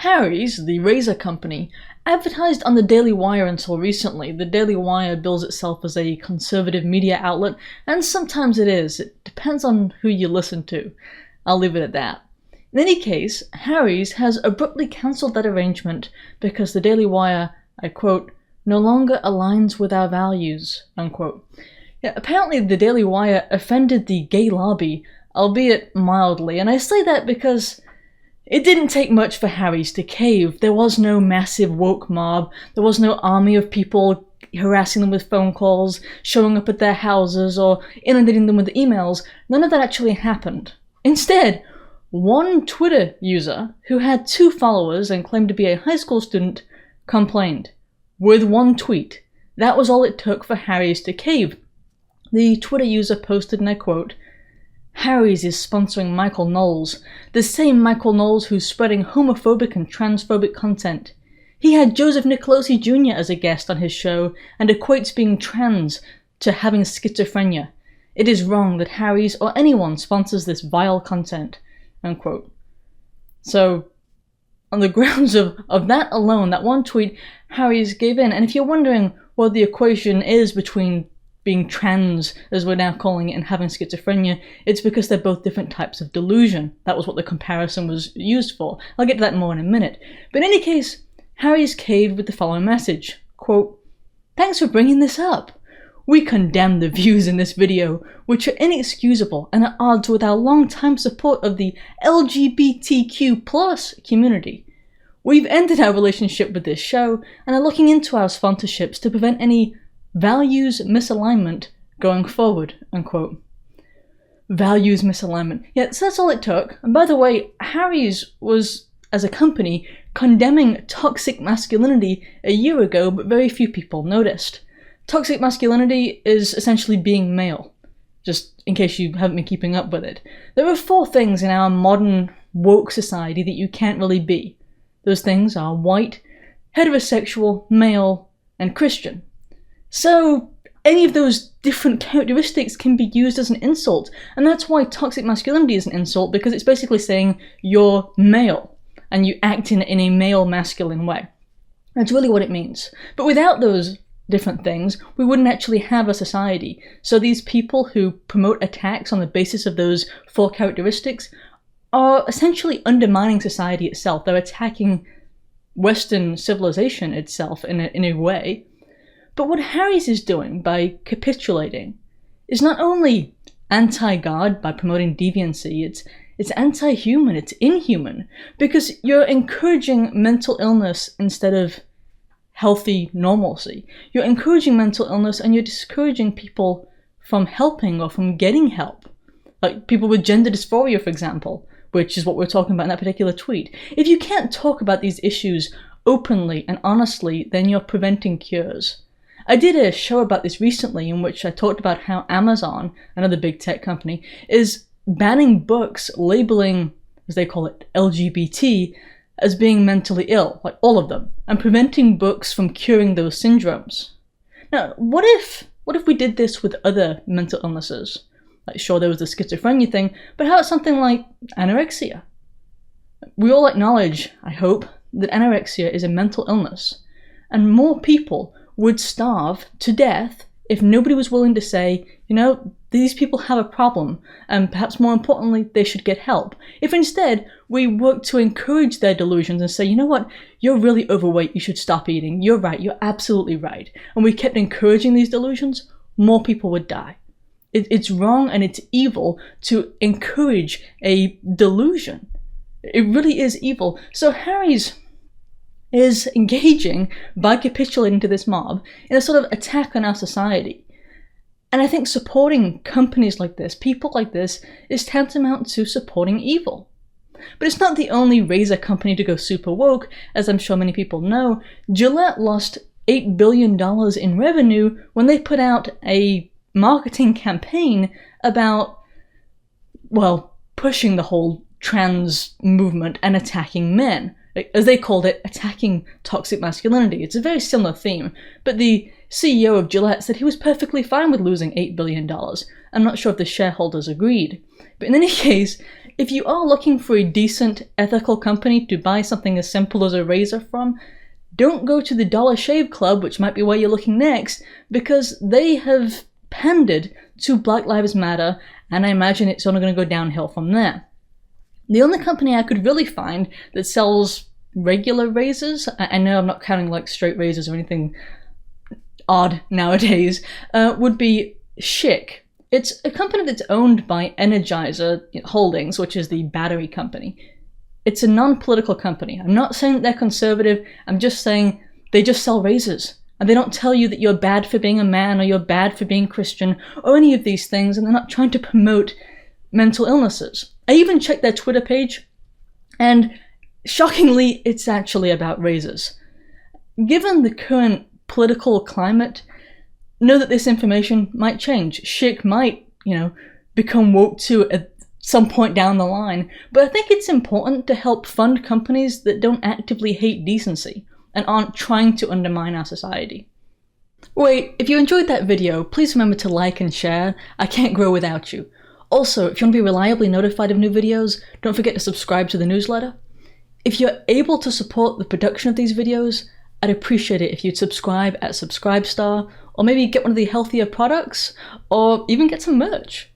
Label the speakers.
Speaker 1: Harry's, the razor company, advertised on the Daily Wire until recently. The Daily Wire bills itself as a conservative media outlet, and sometimes it is. It depends on who you listen to. I'll leave it at that. In any case, Harry's has abruptly cancelled that arrangement because the Daily Wire, I quote, no longer aligns with our values, unquote. Yeah, apparently the Daily Wire offended the gay lobby, albeit mildly, and I say that because it didn't take much for Harry's to cave. There was no massive woke mob, there was no army of people harassing them with phone calls, showing up at their houses, or inundating them with emails. None of that actually happened. Instead, one Twitter user, who had 2 followers and claimed to be a high school student, complained. With one tweet. That was all it took for Harry's to cave. The Twitter user posted, and I quote, Harry's is sponsoring Michael Knowles, the same Michael Knowles who's spreading homophobic and transphobic content. He had Joseph Nicolosi Jr. as a guest on his show and equates being trans to having schizophrenia. It is wrong that Harry's or anyone sponsors this vile content, unquote. So, on the grounds of that alone, that one tweet, Harry's gave in. And if you're wondering what the equation is between being trans, as we're now calling it, and having schizophrenia, it's because they're both different types of delusion. That was what the comparison was used for. I'll get to that more in a minute. But in any case, Harry's caved with the following message, quote, thanks for bringing this up. We condemn the views in this video, which are inexcusable and at odds with our long-time support of the LGBTQ+ community. We've ended our relationship with this show and are looking into our sponsorships to prevent any values misalignment going forward, unquote. Values misalignment. Yeah, so that's all it took. And by the way, Harry's was, as a company, condemning toxic masculinity a year ago, but very few people noticed. Toxic masculinity is essentially being male, just in case you haven't been keeping up with it. There are 4 things in our modern woke society that you can't really be. Those things are white, heterosexual, male, and Christian. So any of those different characteristics can be used as an insult, and that's why toxic masculinity is an insult, because it's basically saying you're male, and you act in a male masculine way. That's really what it means. But without those different things, we wouldn't actually have a society. So these people who promote attacks on the basis of those 4 characteristics are essentially undermining society itself. They're attacking Western civilization itself in a way. But what Harry's is doing by capitulating is not only anti-God by promoting deviancy, it's anti-human, it's inhuman, because you're encouraging mental illness instead of healthy normalcy. You're encouraging mental illness and you're discouraging people from helping or from getting help. Like people with gender dysphoria, for example, which is what we're talking about in that particular tweet. If you can't talk about these issues openly and honestly, then you're preventing cures. I did a show about this recently in which I talked about how Amazon, another big tech company, is banning books labeling, as they call it, LGBT, as being mentally ill, like all of them, and preventing books from curing those syndromes. Now, what if we did this with other mental illnesses? Like, sure, there was the schizophrenia thing, but how about something like anorexia? We all acknowledge, I hope, that anorexia is a mental illness, and more people would starve to death if nobody was willing to say, you know, these people have a problem, and perhaps more importantly, they should get help. If instead we work to encourage their delusions and say, you know what, you're really overweight, you should stop eating, you're right, you're absolutely right, and we kept encouraging these delusions, more people would die. It's wrong and it's evil to encourage a delusion. It really is evil. So Harry's is engaging by capitulating to this mob in a sort of attack on our society. And I think supporting companies like this, people like this, is tantamount to supporting evil. But it's not the only razor company to go super woke, as I'm sure many people know. Gillette lost $8 billion in revenue when they put out a marketing campaign about, well, pushing the whole trans movement and attacking men. As they called it, attacking toxic masculinity. It's a very similar theme, but the CEO of Gillette said he was perfectly fine with losing $8 billion. I'm not sure if the shareholders agreed. But in any case, if you are looking for a decent, ethical company to buy something as simple as a razor from, don't go to the Dollar Shave Club, which might be where you're looking next, because they have pandered to Black Lives Matter, and I imagine it's only going to go downhill from there. The only company I could really find that sells regular razors, I know I'm not counting like straight razors or anything odd nowadays, would be Schick. It's a company that's owned by Energizer Holdings, which is the battery company. It's a non-political company. I'm not saying that they're conservative, I'm just saying they just sell razors. And they don't tell you that you're bad for being a man or you're bad for being Christian or any of these things, and they're not trying to promote mental illnesses. I even checked their Twitter page, and shockingly, it's actually about razors. Given the current political climate, know that this information might change. Schick might, become woke too at some point down the line, but I think it's important to help fund companies that don't actively hate decency and aren't trying to undermine our society. Wait, if you enjoyed that video, please remember to like and share. I can't grow without you. Also, if you want to be reliably notified of new videos, don't forget to subscribe to the newsletter. If you're able to support the production of these videos, I'd appreciate it if you'd subscribe at Subscribestar, or maybe get one of the healthier products, or even get some merch.